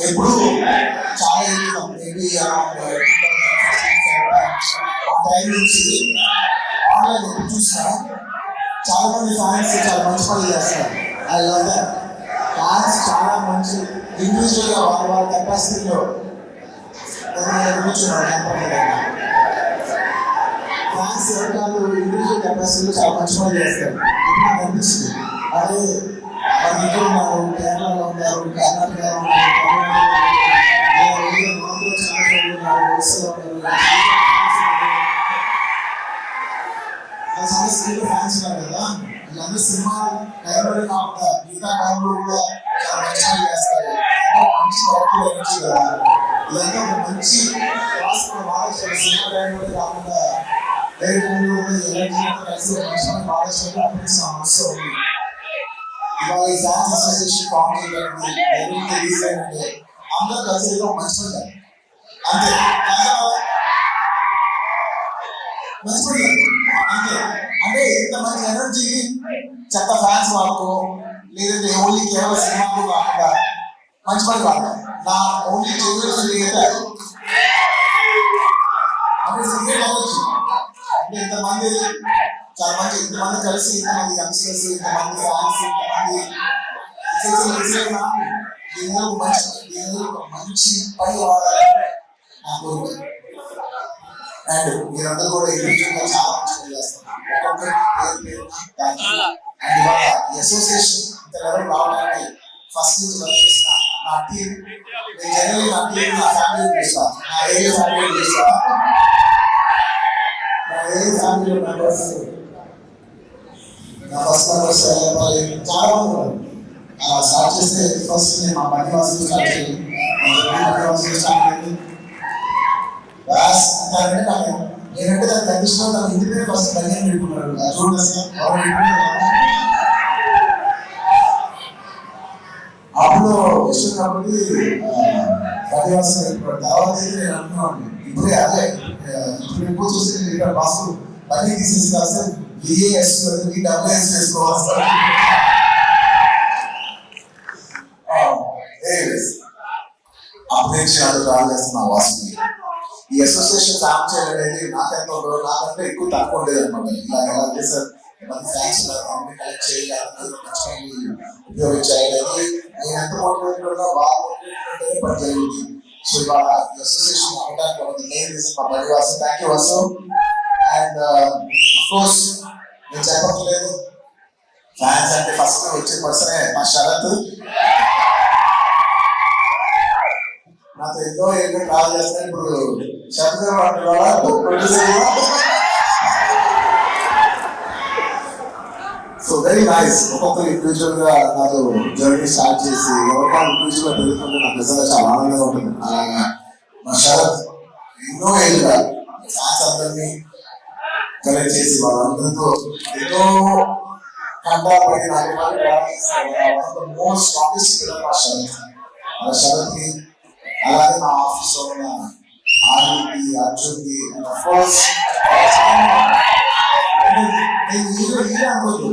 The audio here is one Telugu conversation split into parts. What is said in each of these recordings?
ఎప్పుడు చాలా మేబీ టైం నుంచి ఆన్లైన్ ఎప్పుడు చూసినా చాలా మంది ఫ్యాన్స్ చాలా మంచి పనులు చేస్తారు. I love that. ఫ్యాన్స్ చాలా మంచి ఇండివిజువల్గా వాళ్ళ కెపాసిటీలో కూర్చున్నారు. ఫ్యాన్స్ ఎవరికాలు ఇండివిజువల్ కెపాసిటీలో చాలా మంచి పనులు చేస్తారు. నాకు అనిపిస్తుంది అదే మన ఇంట్లో ఉన్నారు, కేరళలో ఉన్నారు, కర్ణాటకలో ఉన్నారు, సమస్యలు ఫ్యాన్స్ ఉన్నారు కదా. వీళ్ళందరూ సినిమా టైంలో కాకుండా మిగతా టైంలో కూడా చాలా మంచి పనులు చేస్తారు. మంచి ఎనర్జీ కదా. ఇదంతా ఒక మంచి బాగా సినిమా టైంలో కాకుండా వేరే టైంలో కూడా ఎనర్జీ కలిసి మంచి పని బాగా చేయాలని అవసరం ఉంది. ఇవాళ ఈ ఫ్యాన్స్ అసోసియేషన్ ఫామ్ చేయడానికి రిలీజ్ అయ్యిందంటే అందరూ కలిసి ఏదో మంచి పని అంతే. మంచి పని అంతే. అంటే ఇంత మంచి ఎనర్జీ చెత్త ఫ్యాన్స్ వాళ్ళకు లేదంటే ఓన్లీ కేవలం సినిమాకు కాకుండా మంచి పని కాదు. నా ఓన్లీ అంటే సినిమా కావచ్చు. అంటే ఇంతమంది చాలా మంచి ఇంతమంది కలిసి ఇంతమంది యంగ్స్టర్స్ ఇంతమంది ఫ్యాన్స్ మంచి పని కావాలని నా కోరిక. అండ్ మీరందరూ కూడా ఇండివిజువల్గా చాలా మంచి పని చేస్తారు. అండ్ ఇవాళ ఈ అసోసియేషన్ ఇంత లెవెల్ రావడానికి ఫస్ట్ నుంచి వర్క్ చేసిన నా టీం, నేను జనరల్లీ నా టీం నా ఫ్యామిలీ పిలుస్తాను, నా ఏరియా ఫ్యామిలీ పిలుస్తాను. నా ఏరియా ఫ్యామిలీ మెంబర్స్ నా ఫస్ట్ మెంబర్స్ చాలా మంది ఉన్నారు. స్టార్ట్ చేస్తే ఫస్ట్ నేను మా మధ్యవాసులు స్టార్ట్ చేయాలి. మధ్యవాసులు స్టార్ట్ అయింది నేనంటే దానికి తగ్గిస్తున్నా. తన ఇంటిపై ఫస్ట్ బనియన్ పెట్టుకున్నాడు. చూడండి అప్పుడు ఇష్టం కాబట్టి మధ్యవాసం పెట్టుకున్నాడు. తర్వాత నేను అనుకున్నాను ఇప్పుడే అదే ఇప్పుడు ఎక్కువ చూస్తే ఇక్కడ బాసు బన్నీ తీసేసి కాస్తే విఏఎస్ డబ్ల్యూఎస్ చేసుకోవాలి. అప్డేషన్ రాల్ చేస్తున్నా వాసుని. ఈ అసోసియేషన్ ఫామ్ చేయడం అనేది నాకంటే ఎక్కువ తక్కువ ఉండేది అనమాట. ఇలా ఎలా చేశారు ఫ్యాన్స్ కలెక్ట్ చేయాలి, ఉపయోగించాలి. నేను ఎంత మోటివేట్ ఉన్నా బాగా మోటివేట్ పని జరిగింది. సో ఇవాళ అసోసియేషన్ అవ్వడానికి మెయిన్ రీజన్ మా బడి Vasu. Thank you Vasu. And of course నేను చెప్పట్లేదు ఫ్యాన్స్ అంటే ఫస్ట్ వచ్చే పర్సనే మా శరత్. నాతో ఎన్నో ట్రావెల్ చేస్తాను. ఇప్పుడు Sharath producer. So very nice. ఒక్కొక్కరు ఇండివిజువల్ గా నాతో జర్నీ స్టార్ట్ చేసి ఎవరికైనా ఇండివిజువల్ గా పెరుగుతుంటే నాకు నిజంగా చాలా ఆనందంగా ఉంటుంది. అలాగా మా శరత్ ఎన్నో ఏళ్ళుగా ఫ్యాన్స్ అందరినీ కలెక్ట్ చేసి వాళ్ళందరితో ఎన్నో కంటాపడి మోస్ట్ స్ట్రాంగెస్ట్ మా శరత్. ఆ శరత్ కి అలాగే మా ఆఫీస్ లో ఉన్న ఆర్కి అర్జున్కి అనుకోదు.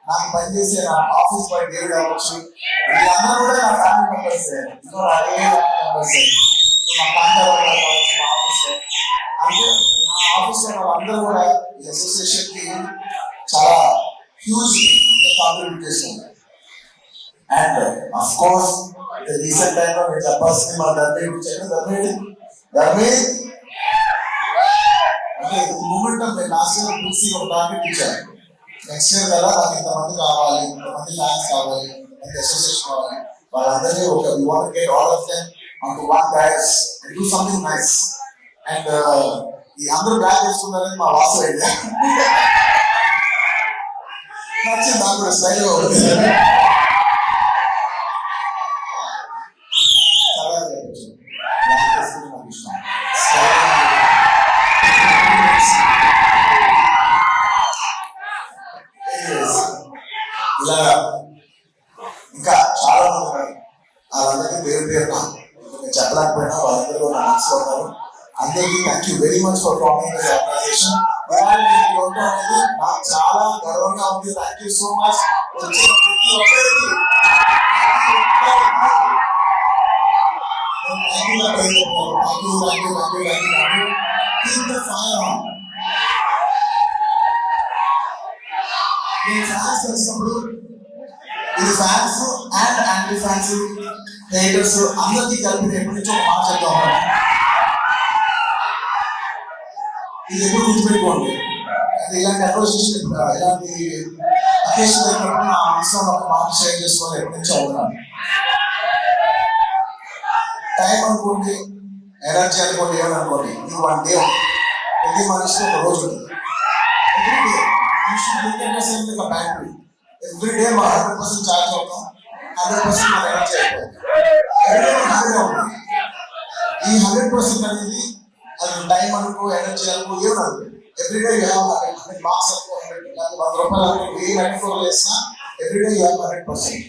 నాకు పనిచేసే నా ఆఫీస్ బాయ్ డేవిడ్ అవ్వచ్చు, వీళ్ళందరూ కూడా నా ఫ్యామిలీ మెంబర్స్. ఇంకో అదే ఫ్యామిలీ మెంబర్స్. మా కాంటాక్ట్ కావచ్చు మా ఆఫీస్ లో. అంటే నా ఆఫీస్ లో వాళ్ళందరూ కూడా ఈ అసోసియేషన్ కి చాలా హ్యూజ్ కాంట్రిబ్యూట్ చేశారు. అండ్ అఫ్ కోర్స్ రీసెంట్ టైంలో నేను చెప్పాల్సింది మా ధర్మేడి అంటే మూమెంటం. నేను లాస్ట్ ఇయర్ పిలిచి ఒక టార్గెట్ ఇచ్చాను. నెక్స్ట్ ఇయర్ కదా నాకు ఇంతమంది కావాలి, ఇంతమంది ఫ్యాన్స్ కావాలి, ఇంతమంది అసోసియేషన్ కావాలి. వాళ్ళందరినీ ఒక you want get all of them on to one guy's and do something nice. And ఈ అందరూ బ్యాక్ చేస్తున్నారని మా వాసు ఐడియా నచ్చింది. నాకు కూడా స్టైల్ ఇలా ఇంకా చాలా మంది ఉన్నారు. వాళ్ళందరికీ పేరు పేరున నేను చెప్పలేకపోయినా వాళ్ళందరూ నా మనసులో ఉన్నారు. అందరికీ thank you very much for forming this organization. అనేది నాకు చాలా గర్వంగా ఉంది. Thank you so much. వచ్చిన ప్రతి ఒక్కరికి Keep the fire on. నేను ఫ్యాన్స్ కలిసినప్పుడు ఇది fans and anti fans haters అందరికీ కలిపి ఎప్పటి నుంచో ఒక మాట చెప్తాం. ఇది ఎప్పుడు గుర్తుపెట్టుకోండి. అది ఇలాంటి అప్రోచేషన్ ఇలాంటి అకేషన్ అయినప్పుడు నా మనసులో ఒక మాట షేర్ చేసుకోవాలి ఎప్పటి నుంచో అవుతున్నాను. టైం అనుకోండి, ఎనర్జీ అనుకోండి, ఏమనుకోండి, ఇది 1 డే ప్రతి మనిషికి ఒక రోజు ఉంటుంది. బ్యాటరీ ఎవ్రీడే మా 100% ఛార్జ్ అవుతాం, 100% మన ఎనర్జీ అయిపోతుంది. ఈ 100% అనేది అది టైం అనుకో, ఎనర్జీ అనుకో, ఏమనుకో, ఎవ్రీడే యూ హ్యావ్ 100 మార్క్స్ అనుకో, 100 రూపాయలు అనుకో, ఏ మెటఫోర్ వేసినా ఎవ్రీడే యూ హ్యావ్ 100%.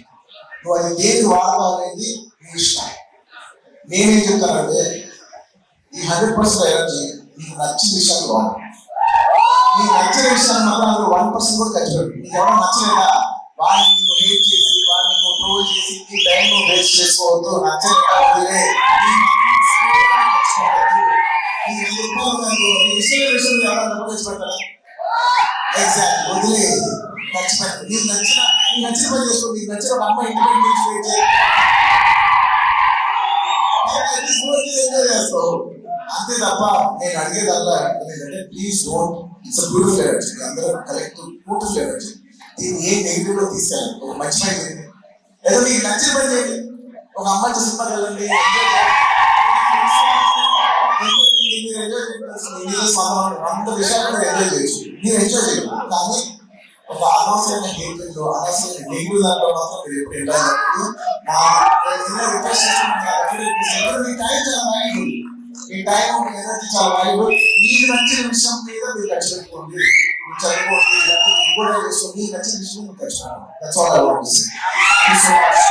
నువ్వు అది దేనికి వాడతావు అనేది నీ ఇష్టం. నేనేం చెప్తానంటే ఈ 100% ఎనర్జీ నీకు నచ్చిన విషయాలు వాడు. నీకు నచ్చిన విషయాలు మాత్రం అందులో 1% కూడా ఖర్చు పెట్టు. నీకు ఎవరో నచ్చలేదా వాళ్ళని నువ్వు హేట్ చేసి, వాళ్ళని నువ్వు ట్రోల్ చేసి ఈ టైం నువ్వు వేస్ట్ చేసుకోవద్దు. నచ్చలేదా వదిలే. ఎగ్జాక్ట్ వదిలే, ఖర్చు పెట్టు. నీకు నచ్చిన పని చేసుకో. నీకు నచ్చిన ఒక అమ్మాయి ఇంటికి ఎంజాయ్ చేస్తావు అంతే తప్ప నేను అడిగేదల్లా ఏంటంటే please don't. It's beautiful energy. అందరూ కలెక్టివ్ బ్యూటిఫుల్ ఎనర్జీ. దీన్ని ఏ నెగిటివ్ లో తీసుకెళ్ళండి. ఒక మంచి పని చేయండి, ఏదో మీకు నచ్చిన పని చేయండి. ఒక అమ్మాయి సినిమాకి వెళ్ళండి, మీరు ఎంజాయ్ చేయాల్సిన 100 విషయాలు కూడా ఎంజాయ్ చేయొచ్చు. మీరు ఎంజాయ్ చేయండి. కానీ ఒక అనవసరమైన హేట్మెంట్, అనవసరమైన నెగిటివ్ దాంట్లో మాత్రం మీరు ఎప్పుడు ఎంజాయ్ చేయండి. రిక్వెస్ట్ చేస్తున్నాను, మీ టైం చాలా వాల్యుబుల్. మీ టైం ఎనర్జీ చాలా వాల్యుబుల్. మీకు నచ్చిన విషయం మీద మీరు ఖర్చు పెట్టుకోండి. మీరు చదువుకోండి, కూడా చేసుకోండి. మీకు నచ్చిన విషయం మీరు ఖర్చు పెట్టుకోండి. That's all I want to say. Thank you so much.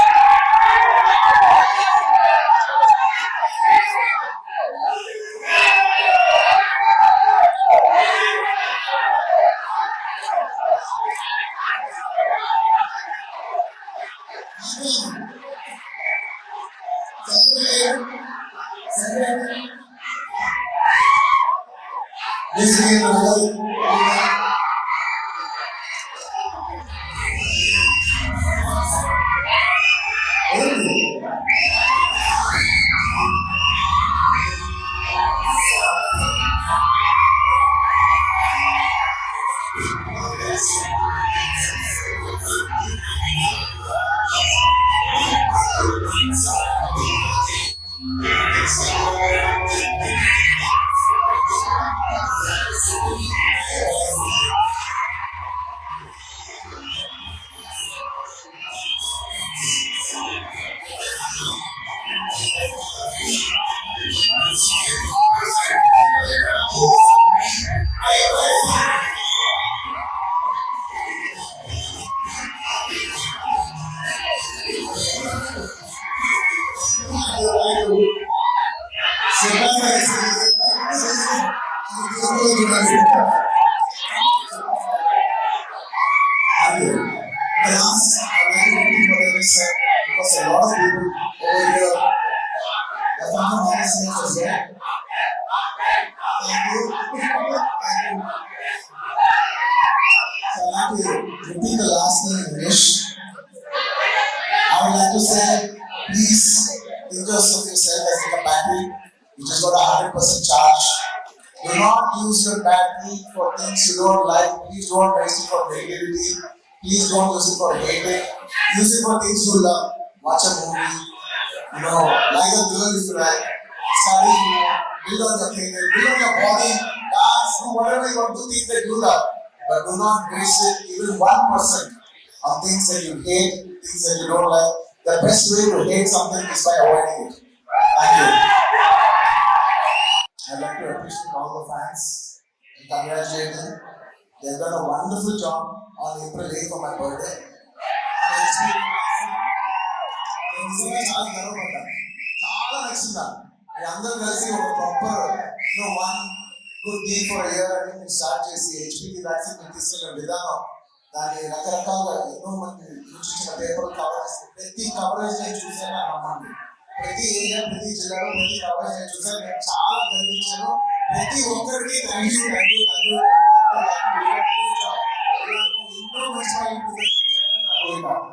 Because a lot of people over here, the farmer management was there. Thank you. Thank you. So I'd like to repeat the last thing in English. I would like to say, please think of yourself as like a battery. You just got 100% charge. Do not use your battery for things you don't like. Please don't waste it for negativity. Please don't use it for hating. Use it for things you love. Watch a movie. Like a girl if you like. Study, build on your finger, build on your body, dance, do whatever you want to, things that you love. But do not waste it even 1% on things that you hate, things that you don't like. The best way to hate something is by avoiding it. Thank you. I'd like to appreciate all the fans and congratulate them. They've done a wonderful job on April 8th for my birthday. చాలా నచ్చిందా మీ అందరూ కలిసి ఒక proper one good deal for year అని మీరు స్టార్ట్ చేసి హెచ్పివి వ్యాక్సిన్ మీరు తీసుకెళ్ళిన విధానం దాన్ని రకరకాలుగా ఎన్నో మంది చూసిన పేపర్ కవర్ చేసి ప్రతి కవరేజ్ నేను చూసాను నమ్మండి ప్రతి ఏరియా, ప్రతి జిల్లాలో, ప్రతి కవరేజ్ నేను చూసాను. నేను చాలా గర్వించాను. ప్రతి ఒక్కరికి థ్యాంక్ యూ.